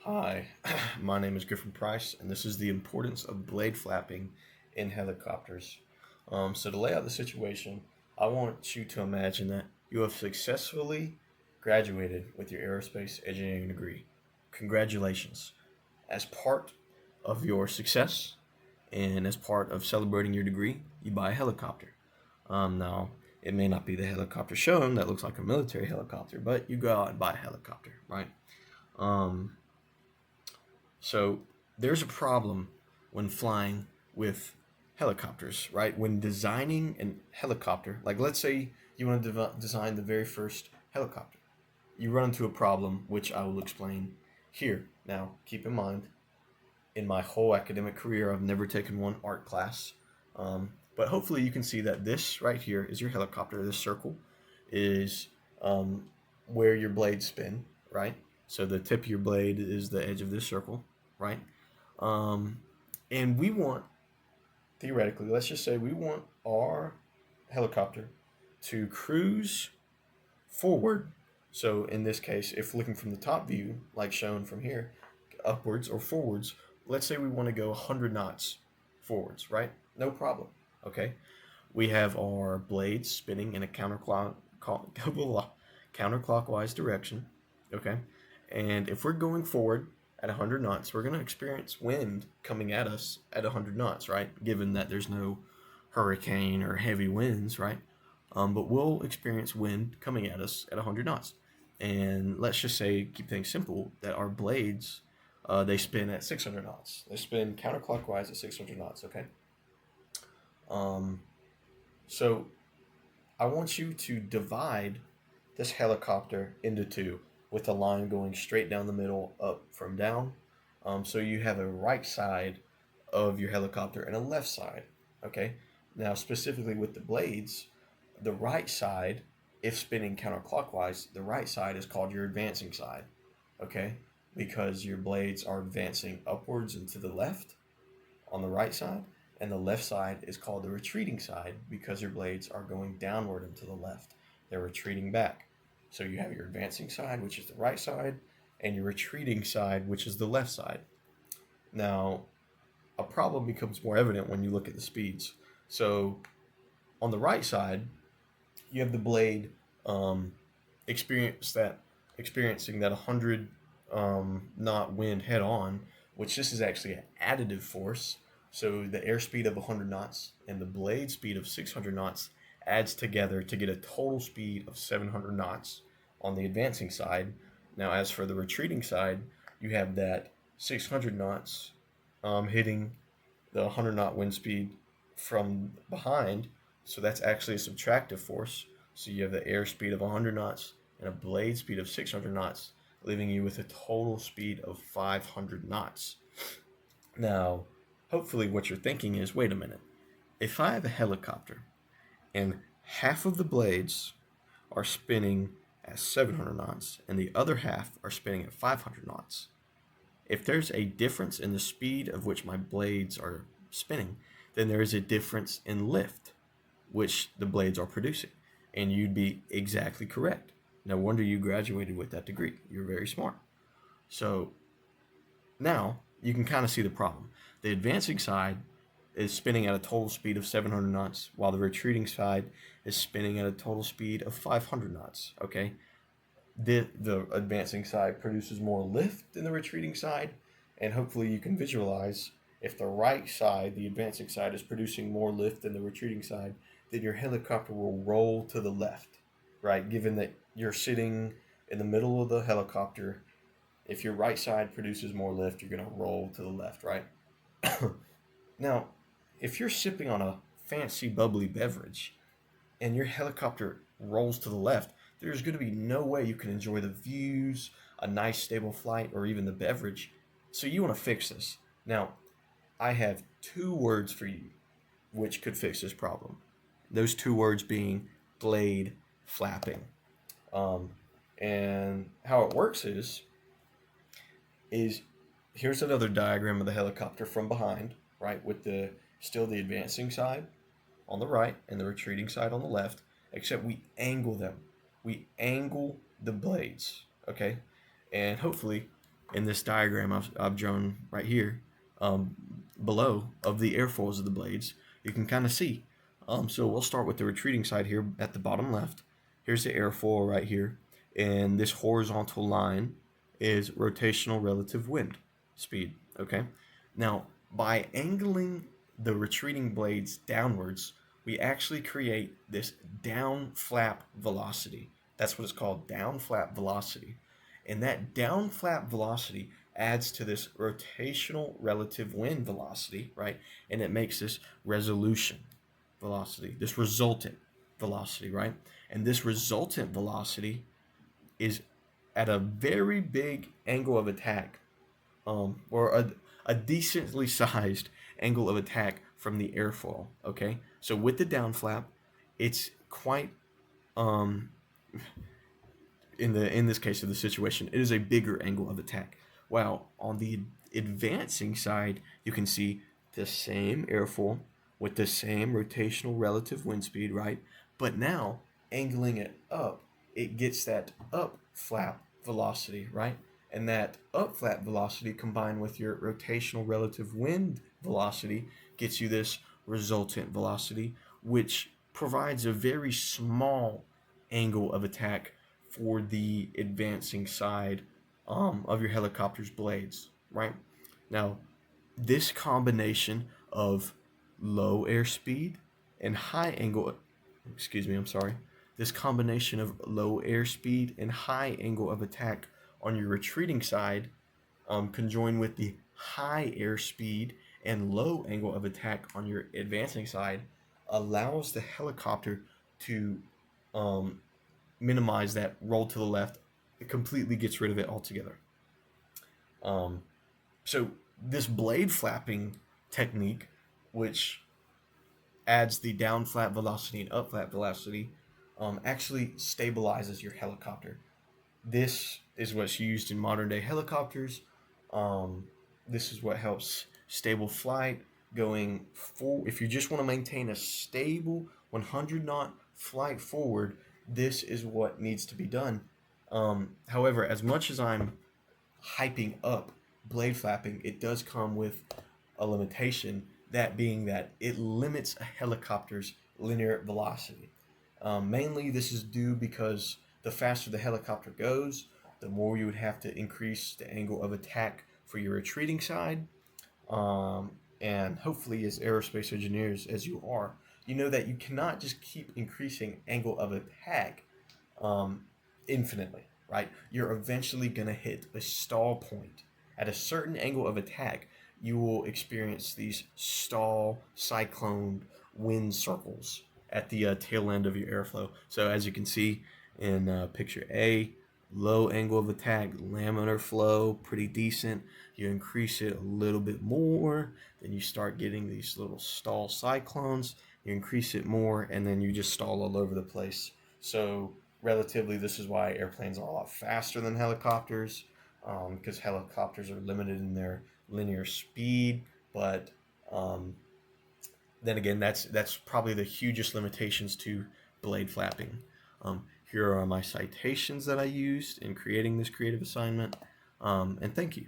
Hi, my name is Griffin Price, and this is the importance of blade flapping in helicopters. So, to lay out the situation, I want you to imagine that you have successfully graduated with your aerospace engineering degree. Congratulations. As part of your success and as part of celebrating your degree, you buy a helicopter. Now, it may not be the helicopter shown that looks like a military helicopter, but you go out and buy a helicopter, right? Um, So there's a problem when flying with helicopters, right? When designing a helicopter, like let's say you want to design the very first helicopter, you run into a problem which I will explain here. Now, keep in mind, in my whole academic career, I've never taken one art class. But hopefully, you can see that this right here is your helicopter. This circle is um, where your blades spin, right? So the tip of your blade is the edge of this circle, right? Um, and we want, theoretically, let's just say we want our helicopter to cruise forward. So in this case, if looking from the top view, like shown from here, upwards or forwards, let's say we want to go 100 knots forwards, right? No problem. Okay. We have our blades spinning in a counterclockwise direction. Okay. And if we're going forward at 100 knots, we're going to experience wind coming at us at 100 knots, right? Given that there's no hurricane or heavy winds, right? But we'll experience wind coming at us at 100 knots. And let's just say, keep things simple, that our blades, they spin at 600 knots. They spin counterclockwise at 600 knots, okay? Um, so I want you to divide this helicopter into two with a line going straight down the middle, up from down. So you have a right side of your helicopter and a left side, okay? Now, specifically with the blades, the right side, if spinning counterclockwise, the right side is called your advancing side, okay? Because your blades are advancing upwards and to the left on the right side, and the left side is called the retreating side because your blades are going downward and to the left. They're retreating back. So you have your advancing side, which is the right side, and your retreating side, which is the left side. Now, a problem becomes more evident when you look at the speeds. So on the right side, you have the blade um, experiencing that 100 knot wind head on, which this is actually an additive force. So the airspeed of 100 knots and the blade speed of 600 knots adds together to get a total speed of 700 knots on the advancing side. Now, as for the retreating side, you have that 600 knots hitting the 100 knot wind speed from behind. So that's actually a subtractive force. So you have the airspeed of 100 knots and a blade speed of 600 knots, leaving you with a total speed of 500 knots. Now, hopefully, what you're thinking is, wait a minute. If I have a helicopter and half of the blades are spinning at 700 knots and the other half are spinning at 500 knots, if there's a difference in the speed of which my blades are spinning, then there is a difference in lift which the blades are producing. And you'd be exactly correct. No wonder you graduated with that degree. You're very smart. So now you can kind of see the problem. The advancing side is spinning at a total speed of 700 knots, while the retreating side is spinning at a total speed of 500 knots. Okay, the advancing side produces more lift than the retreating side, and hopefully you can visualize if the right side, the advancing side, is producing more lift than the retreating side, then your helicopter will roll to the left, right? Given that you're sitting in the middle of the helicopter, if your right side produces more lift, you're going to roll to the left, right? Now, if you're sipping on a fancy bubbly beverage and your helicopter rolls to the left, there's going to be no way you can enjoy the views, a nice stable flight, or even the beverage. So you want to fix this. Now, I have two words for you which could fix this problem. Those two words being blade flapping. Um, and how it works is here's another diagram of the helicopter from behind, right, with the still the advancing side on the right and the retreating side on the left, except we angle them. We angle the blades, okay? And hopefully in this diagram I've drawn right here, um, below, of the airfoils of the blades, you can kind of see. So we'll start with the retreating side here at the bottom left. Here's the airfoil right here, and this horizontal line is rotational relative wind speed. Okay, now by angling the retreating blades downwards, we actually create this down flap velocity. That's what it's called, down flap velocity. And that down flap velocity adds to this rotational relative wind velocity, right? And it makes this resolution velocity, this resultant velocity, right? And this resultant velocity is at a very big angle of attack, or a decently sized angle of attack from the airfoil. Okay, so with the down flap, it's quite, um, in this case of the situation, it is a bigger angle of attack. While on the advancing side, you can see the same airfoil with the same rotational relative wind speed, right? But now angling it up, it gets that up flap velocity, right? And that up flap velocity combined with your rotational relative wind velocity gets you this resultant velocity, which provides a very small angle of attack for the advancing side, of your helicopter's blades, right? Now, this combination of low airspeed and high angle, excuse me, I'm sorry, this combination of low airspeed and high angle of attack on your retreating side, conjoined with the high airspeed and low angle of attack on your advancing side, allows the helicopter to, um, minimize that roll to the left. It completely gets rid of it altogether. Um, so this blade flapping technique, which adds the down flap velocity and up flap velocity, actually stabilizes your helicopter. This is what's used in modern day helicopters. Um, this is what helps stable flight going forward. If you just want to maintain a stable 100 knot flight forward, this is what needs to be done. However, as much as I'm hyping up blade flapping, it does come with a limitation, that being that it limits a helicopter's linear velocity. Mainly, this is due because the faster the helicopter goes, the more you would have to increase the angle of attack for your retreating side. And hopefully, as aerospace engineers, as you are, you know that you cannot just keep increasing angle of attack, um, infinitely, right? You're eventually going to hit a stall point. At a certain angle of attack, you will experience these stall cyclone wind circles at the tail end of your airflow. So as you can see in picture A, low angle of attack, laminar flow, pretty decent. You increase it a little bit more, then you start getting these little stall cyclones. You increase it more, and then you just stall all over the place. So relatively, this is why airplanes are a lot faster than helicopters, because helicopters are limited in their linear speed. But then again, that's probably the hugest limitations to blade flapping. Here are my citations that I used in creating this creative assignment, and thank you.